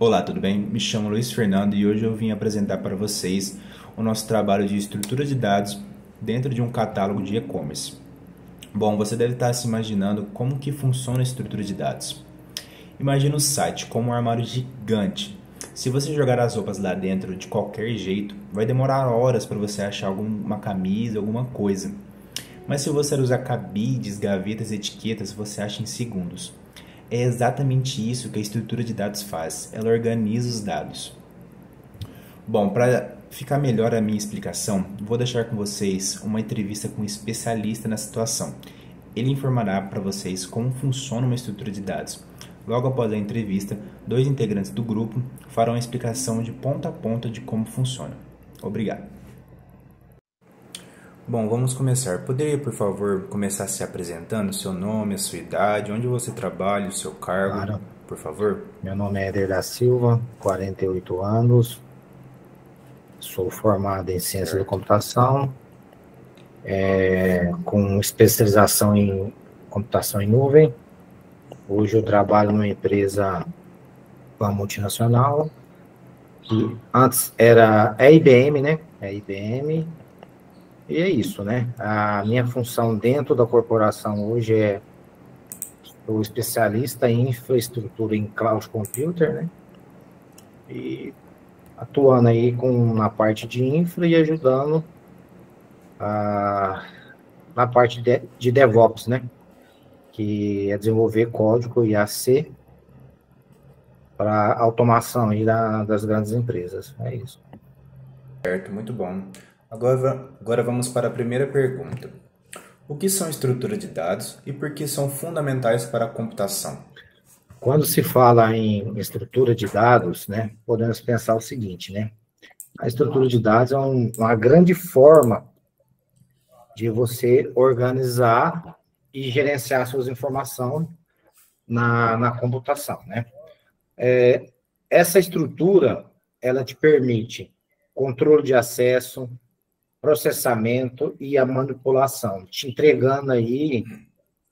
Olá, tudo bem? Me chamo Luiz Fernando e hoje eu vim apresentar para vocês o nosso trabalho de estrutura de dados dentro de um catálogo de e-commerce. Bom, você deve estar se imaginando como que funciona a estrutura de dados. Imagina o site como um armário gigante. Se você jogar as roupas lá dentro de qualquer jeito, vai demorar horas para você achar alguma camisa, alguma coisa. Mas se você usar cabides, gavetas e etiquetas, você acha em segundos. É exatamente isso que a estrutura de dados faz. Ela organiza os dados. Bom, para ficar melhor a minha explicação, vou deixar com vocês uma entrevista com um especialista na situação. Ele informará para vocês como funciona uma estrutura de dados. Logo após a entrevista, dois integrantes do grupo farão a explicação de ponta a ponta de como funciona. Obrigado. Bom, vamos começar. Poderia, por favor, começar se apresentando, seu nome, a sua idade, onde você trabalha, o seu cargo, Claro, por favor? meu nome é Éder da Silva, 48 anos, sou formado em Ciência da Certo. Computação, com especialização em computação em nuvem. Hoje eu trabalho numa empresa, uma multinacional, que antes era a IBM, né? É a IBM, e é isso, né? A minha função dentro da corporação hoje é sou especialista em infraestrutura em cloud computer, né? E atuando aí na parte de infra e ajudando na parte de DevOps, né? Que é desenvolver código IAC para automação aí das grandes empresas. É isso. Certo, muito bom. Agora vamos para a primeira pergunta. O que são estruturas de dados e por que são fundamentais para a computação? Quando se fala em estrutura de dados, né? Podemos pensar o seguinte, né? A estrutura de dados é uma grande forma de você organizar e gerenciar suas informações na computação, né? Essa estrutura, ela te permite controle de acesso, processamento e a manipulação, te entregando aí,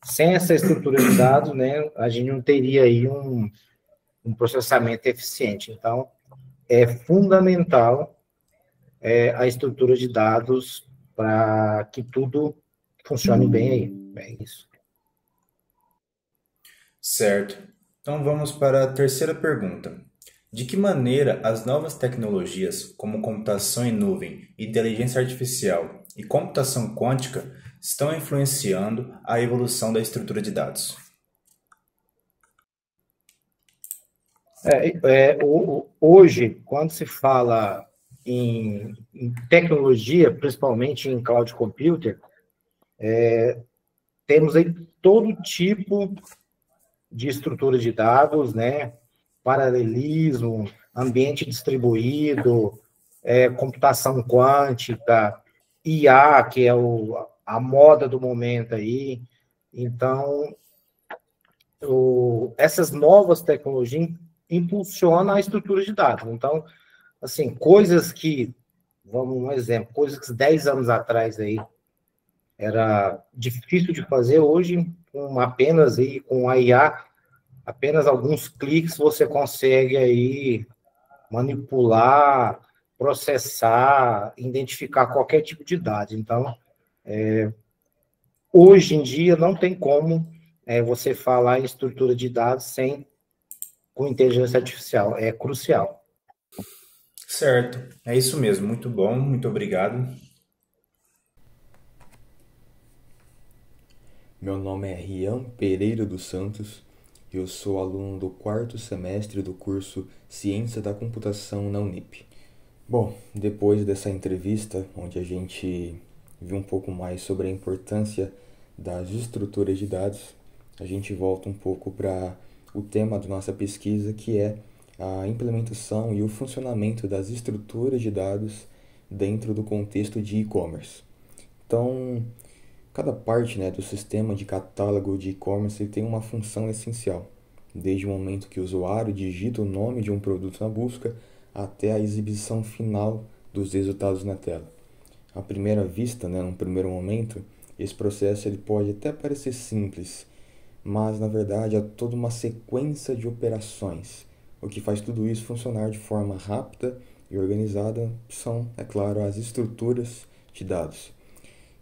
sem essa estrutura de dados, né, a gente não teria aí um processamento eficiente. Então, é fundamental a estrutura de dados para que tudo funcione bem aí. É isso. Certo. Então vamos para a terceira pergunta. De que maneira as novas tecnologias, como computação em nuvem, inteligência artificial e computação quântica, estão influenciando a evolução da estrutura de dados? Hoje, quando se fala em tecnologia, principalmente em cloud computer, temos aí todo tipo de estrutura de dados, né? Paralelismo, ambiente distribuído, computação quântica, IA, que é a moda do momento aí. Então, essas novas tecnologias impulsionam a estrutura de dados. Então, assim, coisas que, vamos um exemplo, coisas que 10 anos atrás aí era difícil de fazer, hoje, com a IA, apenas alguns cliques você consegue aí manipular, processar, identificar qualquer tipo de dado. Então, hoje em dia, não tem como você falar em estrutura de dados com inteligência artificial. É crucial. Certo, é isso mesmo. Muito bom, muito obrigado. Meu nome é Rian Pereira dos Santos e eu sou aluno do quarto semestre do curso Ciência da Computação na Unip. Bom, depois dessa entrevista, onde a gente viu um pouco mais sobre a importância das estruturas de dados, a gente volta um pouco para o tema da nossa pesquisa, que é a implementação e o funcionamento das estruturas de dados dentro do contexto de e-commerce. Então, cada parte, né, do sistema de catálogo de e-commerce tem uma função essencial, desde o momento que o usuário digita o nome de um produto na busca até a exibição final dos resultados na tela. À primeira vista, né, num primeiro momento, esse processo ele pode até parecer simples, mas na verdade é toda uma sequência de operações O que faz tudo isso funcionar de forma rápida e organizada são, é claro, as estruturas de dados.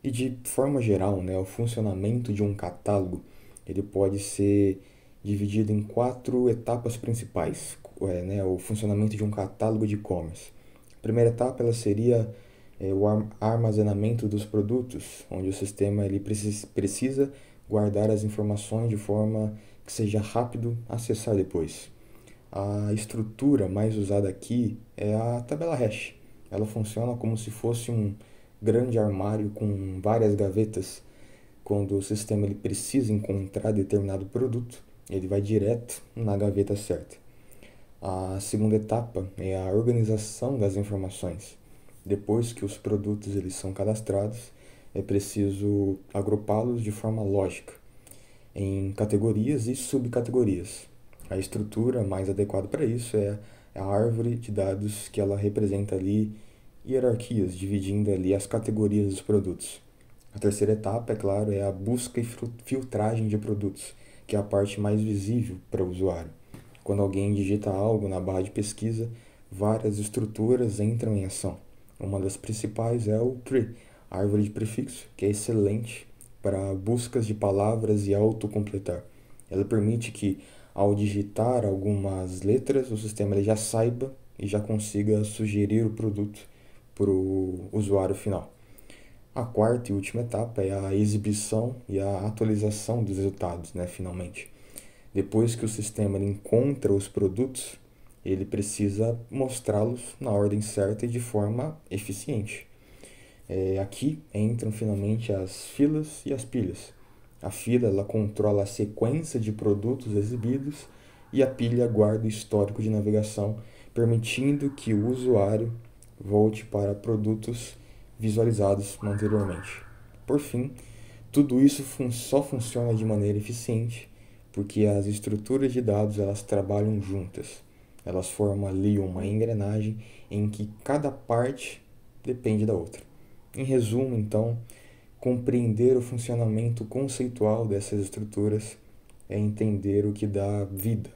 E de forma geral, né, o funcionamento de um catálogo ele pode ser dividido em quatro etapas principais, né, o funcionamento de um catálogo de e-commerce. A primeira etapa ela seria o armazenamento dos produtos, onde o sistema ele precisa guardar as informações de forma que seja rápido acessar depois. A estrutura mais usada aqui é a tabela hash. Ela funciona como se fosse um grande armário com várias gavetas. Quando o sistema ele precisa encontrar determinado produto, ele vai direto na gaveta certa. A segunda etapa é a organização das informações. Depois que os produtos eles são cadastrados, é preciso agrupá-los de forma lógica, em categorias e subcategorias. A estrutura mais adequada para isso é a árvore de dados que ela representa ali hierarquias, dividindo ali as categorias dos produtos. A terceira etapa, é claro, é a busca e filtragem de produtos, que é a parte mais visível para o usuário. Quando alguém digita algo na barra de pesquisa, várias estruturas entram em ação. Uma das principais é o tree, a árvore de prefixo, que é excelente para buscas de palavras e autocompletar. Ela permite que, ao digitar algumas letras, o sistema ele já saiba e já consiga sugerir o produto para o usuário final. A quarta e última etapa é a exibição e a atualização dos resultados, né, finalmente. Depois que o sistema encontra os produtos, ele precisa mostrá-los na ordem certa e de forma eficiente. Aqui entram finalmente as filas e as pilhas. A fila ela controla a sequência de produtos exibidos e a pilha guarda o histórico de navegação, permitindo que o usuário volte para produtos visualizados anteriormente. Por fim, tudo isso só funciona de maneira eficiente porque as estruturas de dados elas trabalham juntas. Elas formam ali uma engrenagem em que cada parte depende da outra. Em resumo, então, compreender o funcionamento conceitual dessas estruturas é entender o que dá vida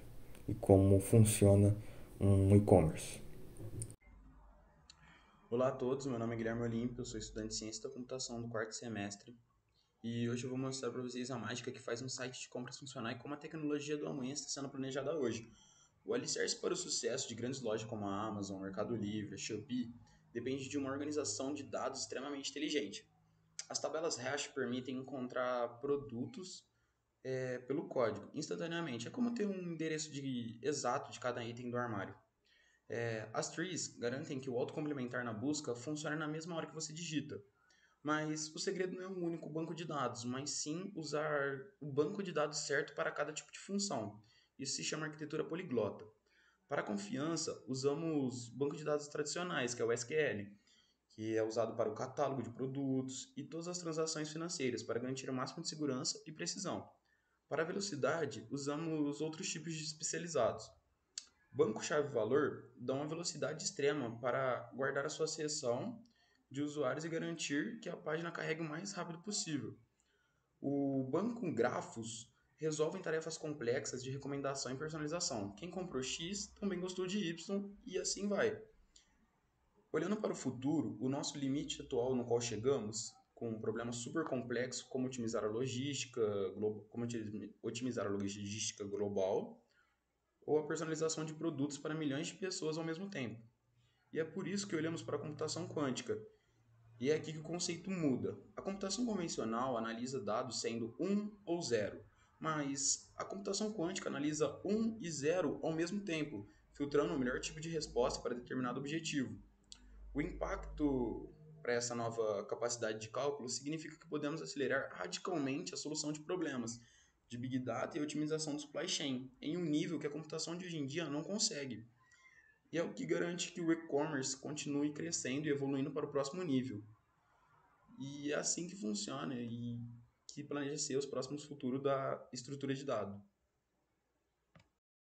e como funciona um e-commerce. Olá a todos, meu nome é Guilherme Olímpio, eu sou estudante de Ciência da Computação do quarto semestre e hoje eu vou mostrar para vocês a mágica que faz um site de compras funcionar e como a tecnologia do amanhã está sendo planejada hoje. O alicerce para o sucesso de grandes lojas como a Amazon, Mercado Livre, Shopee depende de uma organização de dados extremamente inteligente. As tabelas hash permitem encontrar produtos pelo código instantaneamente. É como ter um endereço exato de cada item do armário. As trees garantem que o autocomplementar na busca funcione na mesma hora que você digita. Mas o segredo não é um único banco de dados, mas sim usar o banco de dados certo para cada tipo de função. Isso se chama arquitetura poliglota. Para a confiança, usamos banco de dados tradicionais, que é o SQL, que é usado para o catálogo de produtos e todas as transações financeiras, para garantir o máximo de segurança e precisão. Para a velocidade, usamos outros tipos de especializados. Banco-chave-valor dá uma velocidade extrema para guardar a sua seção de usuários e garantir que a página carregue o mais rápido possível. O banco grafos resolve tarefas complexas de recomendação e personalização. Quem comprou X também gostou de Y e assim vai. Olhando para o futuro, o nosso limite atual no qual chegamos, com um problema super complexo como otimizar a logística global, ou a personalização de produtos para milhões de pessoas ao mesmo tempo. E é por isso que olhamos para a computação quântica. E é aqui que o conceito muda. A computação convencional analisa dados sendo 1 ou 0, mas a computação quântica analisa 1 e 0 ao mesmo tempo, filtrando o melhor tipo de resposta para determinado objetivo. O impacto para essa nova capacidade de cálculo significa que podemos acelerar radicalmente a solução de problemas de Big Data e otimização do supply chain, em um nível que a computação de hoje em dia não consegue. E é o que garante que o e-commerce continue crescendo e evoluindo para o próximo nível. E é assim que funciona e que planeja ser os próximos futuros da estrutura de dados.